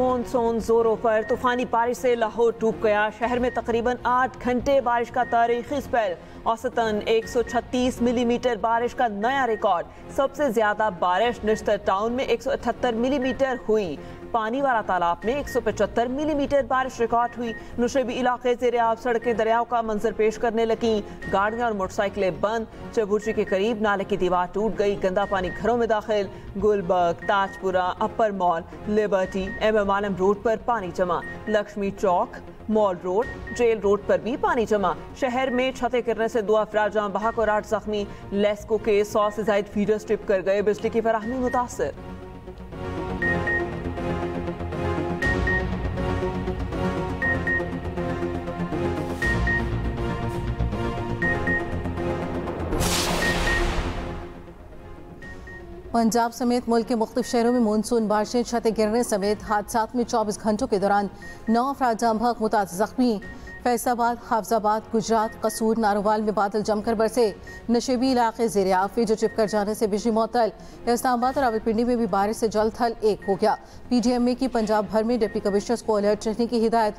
Monsoon जोरों पर। तूफानी बारिश से लाहौर डूब गया। शहर में तकरीबन 8 घंटे बारिश का तारीखी स्पेल। औसतन 136 मिलीमीटर बारिश का नया रिकॉर्ड। सबसे ज्यादा बारिश निश्तर टाउन में 178 मिलीमीटर हुई। पानी वाला तालाब में 175 मिलीमीटर बारिश रिकॉर्ड हुई। नुशेबी इलाके से रियाब सड़कें दरियाओं का मंजर पेश करने लगी। गाड़ियां और मोटरसाइकिलें बंद। चबुर्जी के करीब नाले की दीवार टूट गई। गंदा पानी घरों में दाखिल। गुलबर्ग, ताजपुरा, अपर मॉल, लिबर्टी, एम आलम रोड पर पानी जमा। लक्ष्मी चौक, मॉल रोड, जेल रोड पर भी पानी जमा। शहर में छतें गिरने से 2 अफराद जान बहक और 8 जख्मी। लेस्को के 100 से ज्यादा फीडर्स ट्रिप कर गए। बिजली की फराहमी मुतासर। पंजाब समेत मुल्क के मुख्तलिफ शहरों में मानसून बारिशें, छतें गिरने समेत हादसात में 24 घंटों के दौरान 9 अफराद जाम बहक, मुताद जख्मी। फैसलाबाद, हाफजाबाद, गुजरात, कसूर, नारोवाल में बादल जमकर बरसे। नशेबी इलाके ज़ेरे आफिया जो चिपकर जाने से बिजली मुअत्तल। इस्लामाबाद और रावलपिंडी में भी बारिश से जल थल एक हो गया। PDMA की पंजाब भर में डिप्टी कमिश्नर्स को अलर्ट रहने की हिदायत।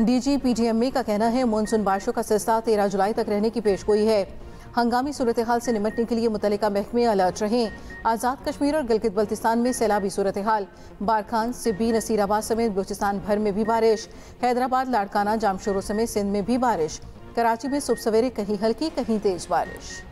DG PDMA का कहना है मानसून बारिशों का सिलसिला 13 जुलाई तक रहने की पेशगोई है। हंगामी सूरत हाल से निपटने के लिए मुतल्लिका महकमे अलर्ट रहें। आज़ाद कश्मीर और गिलगित बल्तिस्तान में सैलाबी सूरत हाल। बारखान, सिब्बी, नसीराबाद समेत बलूचिस्तान भर में भी बारिश। हैदराबाद, लाड़काना, जामशोरो समेत सिंध में भी बारिश। कराची में सुबह सवेरे कहीं हल्की कहीं तेज बारिश।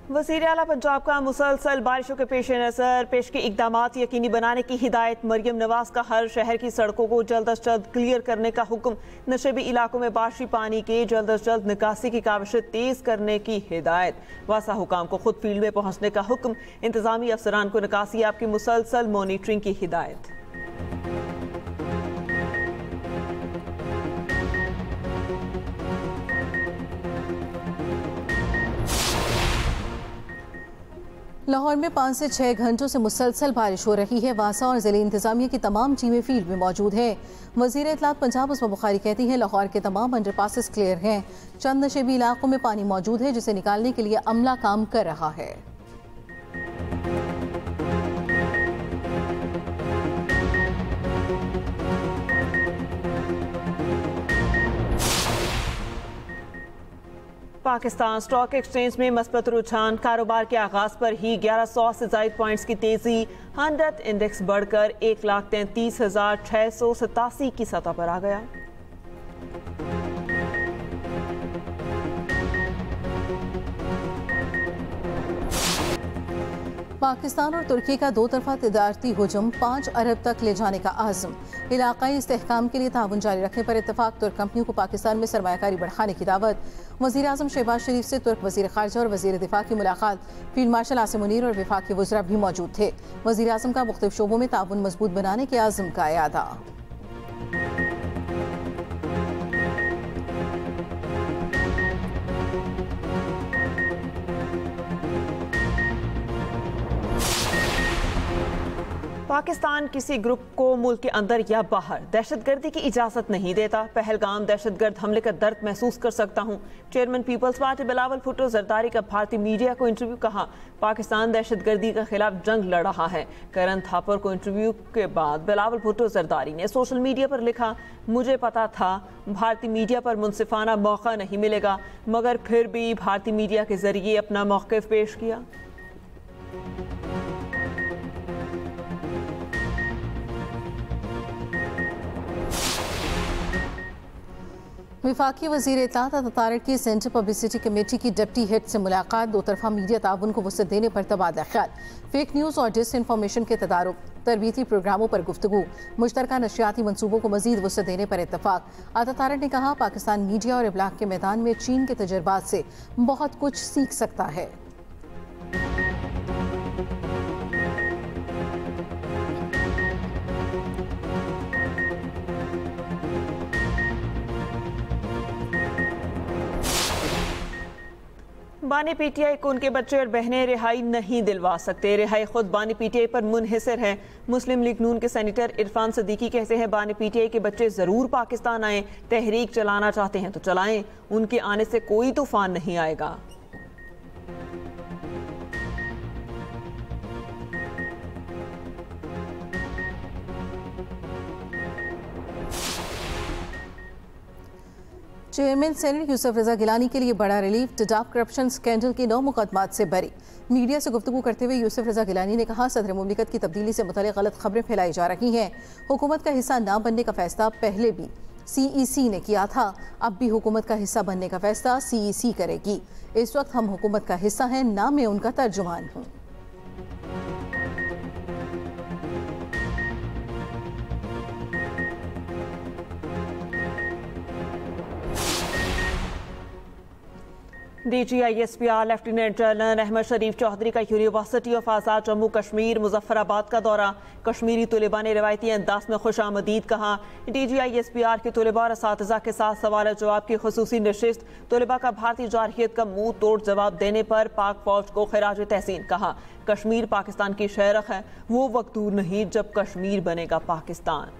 वज़ीर आला पंजाब का मुसलसल बारिशों के पेश नज़र पेश के इक़दामात यकीनी बनाने की हिदायत। मरियम नवाज का हर शहर की सड़कों को जल्द अज जल्द क्लियर करने का हुक्म। नशेबी इलाकों में बारिशी पानी के जल्द अज जल्द निकासी की काविशें तेज करने की हिदायत। वासा हुकाम को खुद फील्ड में पहुंचने का हुक्म। इंतजामी अफसरान को निकासी आपकी मुसलसल मॉनिटरिंग की हिदायत। लाहौर में 5 से 6 घंटों से मुसलसल बारिश हो रही है। वासा और ज़िले इंतजामिया की तमाम टीमें फील्ड में मौजूद हैं। वज़ीर इत्तलात पंजाब उस्मा बुखारी कहती हैं लाहौर के तमाम अंडरपासेस क्लियर हैं। चंद नशेबी इलाकों में पानी मौजूद है जिसे निकालने के लिए अमला काम कर रहा है। पाकिस्तान स्टॉक एक्सचेंज में मस्बत रुझान। कारोबार के आगाज पर ही 1100 से ज्यादा पॉइंट्स की तेजी। 100 इंडेक्स बढ़कर 1,33,687 की सतह पर आ गया। पाकिस्तान और तुर्की का 2 तरफा तिजारती हुजूम 5 अरब तक ले जाने का आज़म। इलाकाई इस्तेहकाम के लिए ताउन जारी रखने पर इत्तफाक। तुर्क कंपनियों को पाकिस्तान में सरमायाकारी बढ़ाने की दावत। वज़ीर आज़म शहबाज शरीफ से तुर्क वज़ीर ख़ारजा और वज़ीर दिफा की मुलाकात। फील्ड मार्शल आसिम मुनीर और विफाकी वज़रा भी मौजूद थे। वज़ीर आज़म का मुख्तलिफ शोबों में ताउन मजबूत बनाने के आज़म का इरादा। पाकिस्तान किसी ग्रुप को मुल्क के अंदर या बाहर दहशतगर्दी की इजाजत नहीं देता। पहलगाम दहशतगर्द हमले का दर्द महसूस कर सकता हूँ। Chairman Peoples Party Bilawal Bhutto Zardari का भारतीय मीडिया को इंटरव्यू। कहा पाकिस्तान दहशतगर्दी के खिलाफ जंग लड़ रहा है। करण थापर को इंटरव्यू के बाद बिलावल भुट्टो जरदारी ने सोशल मीडिया पर लिखा, मुझे पता था भारतीय मीडिया पर मुनसिफाना मौका नहीं मिलेगा, मगर फिर भी भारतीय मीडिया के जरिए अपना मौक़िफ़ पेश किया। वफाकी वज़ीर इत्तलात अतारक की सेंटर पब्लिसिटी कमेटी की डिप्टी हेड से मुलाकात। 2 तरफा मीडिया ताउन को वसअत देने पर तबादला ख्याल। फेक न्यूज़ और डिस इन्फॉर्मेशन के तदारुक, तरबीती प्रोग्रामों पर गुफ्तगू, मुश्तरका नशियाती मनसूबों को मजीद वसअत देने पर इत्तफाक। अतारक ने कहा पाकिस्तान मीडिया और इब्लाग के मैदान में चीन के तजर्बात से बहुत कुछ सीख सकता है। बानी पीटीआई को उनके बच्चे और बहनें रिहाई नहीं दिलवा सकते। रिहाई खुद बानी पीटीआई पर मुनहसर है। मुस्लिम लीग नून के सेनेटर इरफान सदीकी कहते हैं बानी पीटीआई के बच्चे जरूर पाकिस्तान आए, तहरीक चलाना चाहते हैं तो चलाएं, उनके आने से कोई तूफान नहीं आएगा। चेयरमैन सेनेट यूसुफ रजा गिलानी के लिए बड़ा रिलीफ। टिडाप करप्शन स्कैंडल के 9 मुकदमात से बरी। मीडिया से गुफ्तगू करते हुए यूसुफ रजा गिलानी ने कहा, सदर मुमलिकत की तब्दीली से मुतल्लिक़ गलत खबरें फैलाई जा रही हैं। हुकूमत का हिस्सा ना बनने का फैसला पहले भी CEC ने किया था, अब भी हुकूमत का हिस्सा बनने का फैसला CEC करेगी। इस वक्त हम हुकूमत का हिस्सा हैं, ना मैं उनका तर्जुमान हूँ। DGISPR लेफ्टिनेंट जनरल अहमद शरीफ चौधरी का यूनिवर्सिटी ऑफ आज़ाद जम्मू कश्मीर मुजफ्फराबाद का दौरा। कश्मीरी तलबा ने रिवायती अंदाज में खुशामदीद कहा। DGISPR के तलबा और असातिज़ा के साथ सवाल जवाब की खुसूसी नशिस्त। तलबा का भारतीय जारहियत का मुंह तोड़ जवाब देने पर पाक फौज को खिराज तहसीन कहा। कश्मीर पाकिस्तान की शहरख है, वो वक्त दूर नहीं जब कश्मीर बनेगा पाकिस्तान।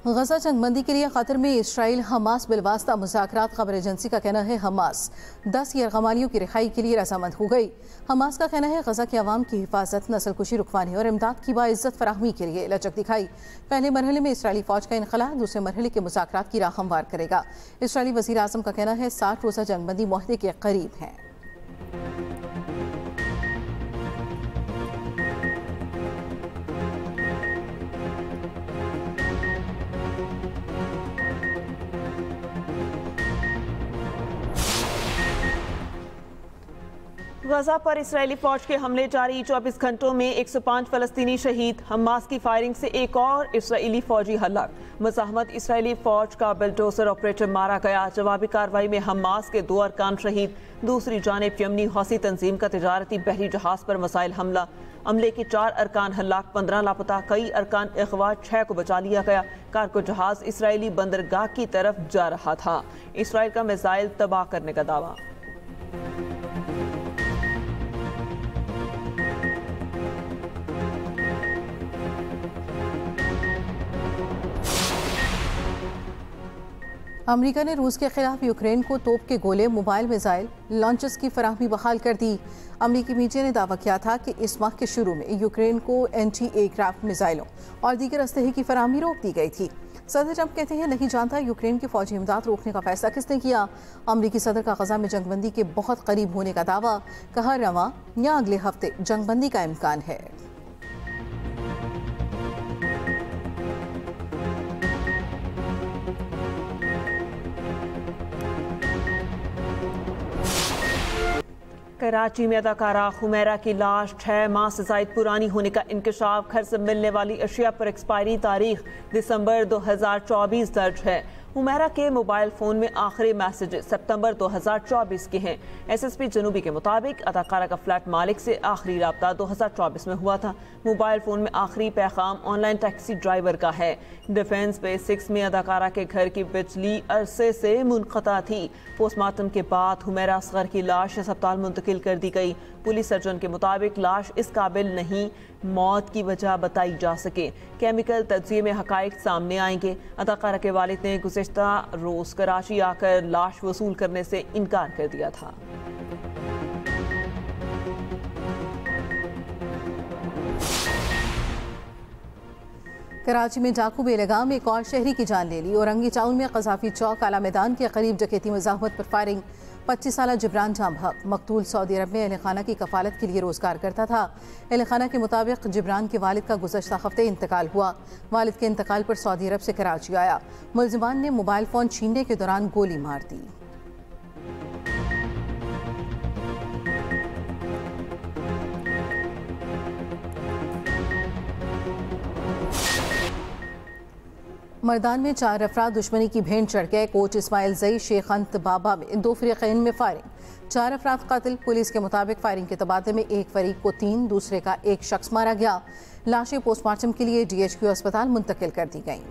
गजा जंगबंदी के लिए कतर में इसराइल हमास बिलवास्ता मुज़ाकरात। खबर एजेंसी का कहना है हमास 10 यरगमालियों की रिहाई के लिए रजामंद हो गई। हमास का कहना है गजा के अवाम की हिफाजत, नस्ल कुशी रुकवाने और इमदाद की बाइज्जत फराहमी के लिए लचक दिखाई। पहले मरहले में इसराइली फौज का इनखला दूसरे मरहले के मुज़ाकरात की राह हमवार करेगा। इसराइली वज़ीर आज़म का कहना है 60 रोज़ा जंगबंदी मुआहदे के करीब है। गजा पर इसराइली फौज के हमले जारी। 24 घंटों में 105 फलस्तीनी शहीद। हमास की फायरिंग से एक और इसराइली फौजी हलाक। मज़ाहमत इसराइली फौज का बुलडोजर ऑपरेटर मारा गया। जवाबी कार्रवाई में हमास के 2 अरकान शहीद। दूसरी जानिब यमनी हौसी तंजीम का तिजारती बहरी जहाज पर मिसाइल हमला। अमले के 4 अरकान हलाक, 15 लापता, कई अरकान अगवा, 6 को बचा लिया गया। कार्गो जहाज इसराइली बंदरगाह की तरफ जा रहा था। इसराइल का मिसाइल तबाह करने का दावा। अमेरिका ने रूस के खिलाफ यूक्रेन को तोप के गोले, मोबाइल मिसाइल लॉन्चर्स की फराहमी बहाल कर दी। अमेरिकी मीडिया ने दावा किया था कि इस माह के शुरू में यूक्रेन को एंटी एयरक्राफ्ट मिसाइलों और दीगर असलहे की फराहमी रोक दी गई थी। सदर ट्रंप कहते हैं नहीं जानता यूक्रेन की फौजी इमदाद रोकने का फैसला किसने किया। अमेरिकी सदर का गजा में जंगबंदी के बहुत करीब होने का दावा। कहा रवां या अगले हफ्ते जंगबंदी का इम्कान है। कराची में अदाकारा हुमैरा की लाश 6 माह से ज़ायद पुरानी होने का इंकशाफ। घर से मिलने वाली अशिया पर एक्सपायरी तारीख दिसंबर 2024 दर्ज है। हुमैरा के मोबाइल फ़ोन में आखिरी मैसेज सितंबर 2024 के हैं। SSP जनूबी के मुताबिक अदाकारा का फ्लैट मालिक से आखिरी रब्ता 2024 में हुआ था। मोबाइल फ़ोन में आखिरी पैगाम ऑनलाइन टैक्सी ड्राइवर का है। डिफेंस बेस 6 में अदाकारा के घर की बिजली अरसे से मुनक़ता थी। पोस्टमार्टम के बाद हुमैरा असगर की लाश अस्पताल मुंतकिल कर दी गई। पुलिस सर्जन के मुताबिक लाश इस काबिल नहीं मौत की वजह बताई जा सके। केमिकल तज्जिये में हकाइक सामने आएंगे। अदाकारा के वालिद ने गुज़िश्ता रोज़ कराची आकर लाश वसूल करने से इनकार कर दिया था। कराची में डाकू बेलगाम एक और शहरी की जान ले ली। औरंगी टाउन में कज़ाफी चौक आला मैदान के करीब डकैती मुज़ाहमत पर फायरिंग। 25 साला जिब्रान जामहक मकतूल सऊदी अरब में अहल खाना की कफालत के लिए रोजगार करता था। अहल खाना के मुताबिक जिब्रान के वालिद का गुज़श्ता हफ्ते इंतकाल हुआ। वालिद के इंतकाल पर सऊदी अरब से कराची आया। मुलजिमान ने मोबाइल फ़ोन छीनने के दौरान गोली मार दी। मर्दान में 4 अफराद दुश्मनी की भेंट चढ़ गए। कोच इस्माइल जई शेख अंत बाबा में 2 फरीकैन में फायरिंग, 4 अफराद कातिल। पुलिस के मुताबिक फायरिंग के तबादले में एक फरीक को 3, दूसरे का 1 शख्स मारा गया। लाशें पोस्टमार्टम के लिए DHQ अस्पताल मुंतकिल कर दी गईं।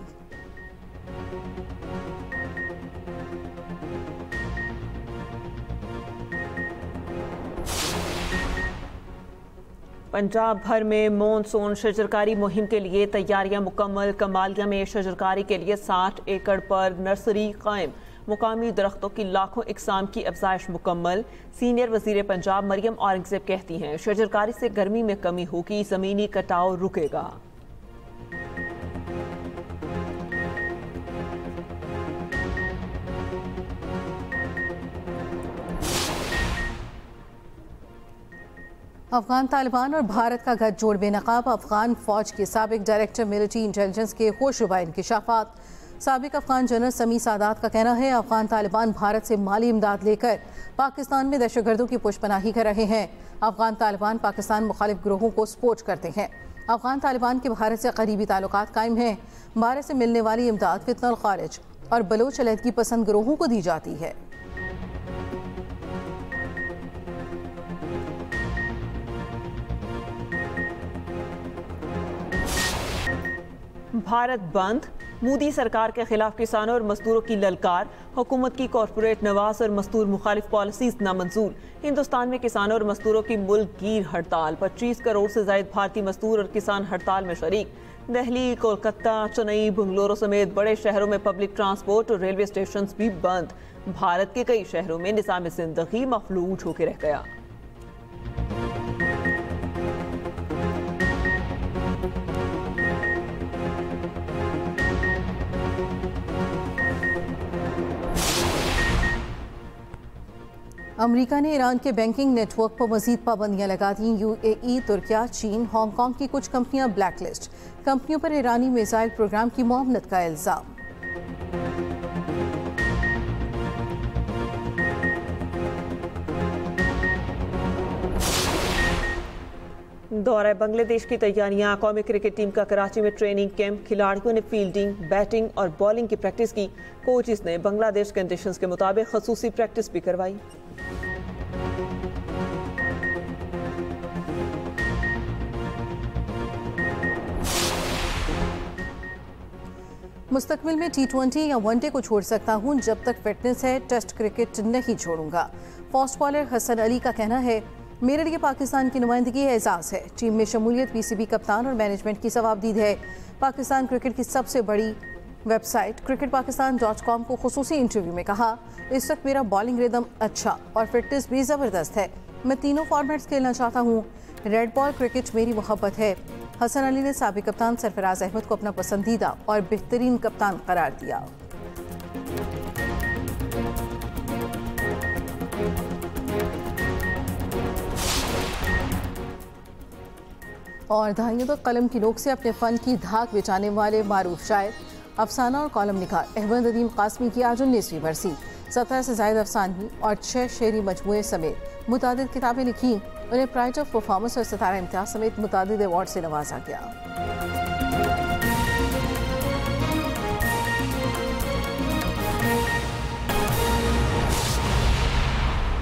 पंजाब भर में मॉनसून शजरकारी मुहिम के लिए तैयारियां मुकम्मल। कमालिया में शजरकारी के लिए 60 एकड़ पर नर्सरी कायम। मुकामी दरख्तों की लाखों इकसाम की अफजाइश मुकम्मल। सीनियर वजीर पंजाब मरियम औरंगजेब कहती हैं शजरकारी से गर्मी में कमी होगी, ज़मीनी कटाव रुकेगा। अफगान तालिबान और भारत का गठजोड़ बेनकाब। अफगान फौज के साबिक डायरेक्टर मिलिट्री इंटेलिजेंस के होशरुबा इंकशाफात। साबिक अफगान जनरल समी सादात का कहना है अफगान तालिबान भारत से माली इमदाद लेकर पाकिस्तान में दहशतगर्दों की पुष्पनाही कर रहे हैं। अफगान तालिबान पाकिस्तान मुखालिफ ग्रोहों को सपोर्ट करते हैं। अफगान तालिबान के भारत से करीबी ताल्लुकात कायम हैं। भारत से मिलने वाली इमदाद फितनल खारिज और बलोच अलहदगी पसंद ग्रोहों को दी जाती है। भारत बंद, मोदी सरकार के खिलाफ किसानों और मजदूरों की ललकार। हुकूमत की कॉरपोरेट नवाज और मजदूर मुखालिफ पॉलिसीज नामंजूर। हिंदुस्तान में किसानों और मजदूरों की मुल्क गिर हड़ताल। 25 करोड़ से ज्यादा भारतीय मजदूर और किसान हड़ताल में शरीक। दिल्ली, कोलकाता, चेन्नई, बेंगलुरु समेत बड़े शहरों में पब्लिक ट्रांसपोर्ट और रेलवे स्टेशन भी बंद। भारत के कई शहरों में निज़ाम जिंदगी मफलूज होकर रह गया। अमेरिका ने ईरान के बैंकिंग नेटवर्क पर मजीद पाबंदियां लगा दी। UAE, तुर्किया, चीन, हांगकांग की कुछ कंपनियां ब्लैकलिस्ट। कंपनियों पर ईरानी मिसाइल प्रोग्राम की मुआवनत का इल्जाम। दौरा बांग्लादेश की तैयारियां। कौमी क्रिकेट टीम का कराची में ट्रेनिंग कैंप। खिलाड़ियों ने फील्डिंग, बैटिंग और बॉलिंग की प्रैक्टिस की। कोचेस ने बांग्लादेश कंडीशंस के मुताबिक खसूसी प्रैक्टिस भी करवाई। मुस्तकबिल में T20 या वनडे को छोड़ सकता हूं, जब तक फिटनेस है टेस्ट क्रिकेट नहीं छोड़ूंगा। फास्ट बॉलर हसन अली का कहना है मेरे लिए पाकिस्तान की नुमाइंदगी एजाज़ है। टीम में शमूलियत PCB कप्तान और मैनेजमेंट की सवाबदीद है। पाकिस्तान क्रिकेट की सबसे बड़ी वेबसाइट cricketpakistan.com को खुसूसी इंटरव्यू में कहा इस वक्त मेरा बॉलिंग रिदम अच्छा और फिटनेस भी ज़बरदस्त है। मैं तीनों फॉर्मेट्स खेलना चाहता हूँ। रेड बॉल क्रिकेट मेरी मोहब्बत है। हसन अली ने साबिक कप्तान सरफराज अहमद को अपना पसंदीदा और बेहतरीन कप्तान करार दिया। और दहाइयों तक कलम की नोक से अपने फ़न की धाक बिछाने वाले मारूफ शायर, अफसाना और कॉलम निगार अहमद अदीम कासमी की आज 19वीं बरसी। 17 से ज़ायद अफसानी और 6 शेरी मजमूए समेत मुतादिद किताबें लिखी। उन्हें प्राइड ऑफ परफॉर्मेंस और सितारा इम्तियाज समेत मुतादिद अवार्ड से नवाजा गया।